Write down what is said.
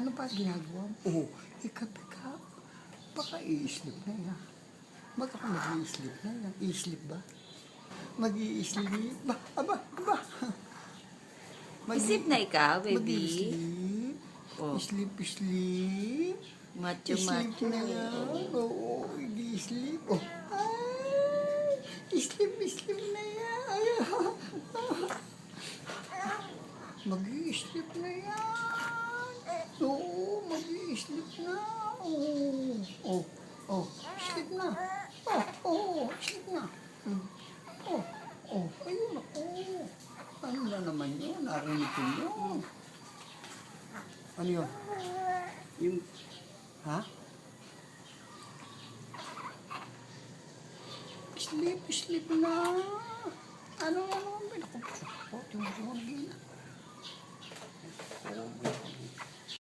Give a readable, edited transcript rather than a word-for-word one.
Ano pa ginagawa mo? Oh, ika-pick-up. Baka i-sleep na yan. Baka mag-i-sleep na yan. I-sleep ba? Mag-i-sleep ba? Aba, aba. Isip na ikaw, baby. Mag-i-sleep. Oh. Sleep, sleep. Macho, Sleep macho. na yan. Oo, i-sleep. Oh. Ay, sleep, sleep na yan. Ay, mag-i-sleep na yan. Oo, mag-i-sleep na. Oo, sleep na. Sleep na. Ayun ako. Ano na naman yun? Narinig ko yun. Ano yun? Yung, ha? Sleep, sleep na. Ano, naku, tingnan mo,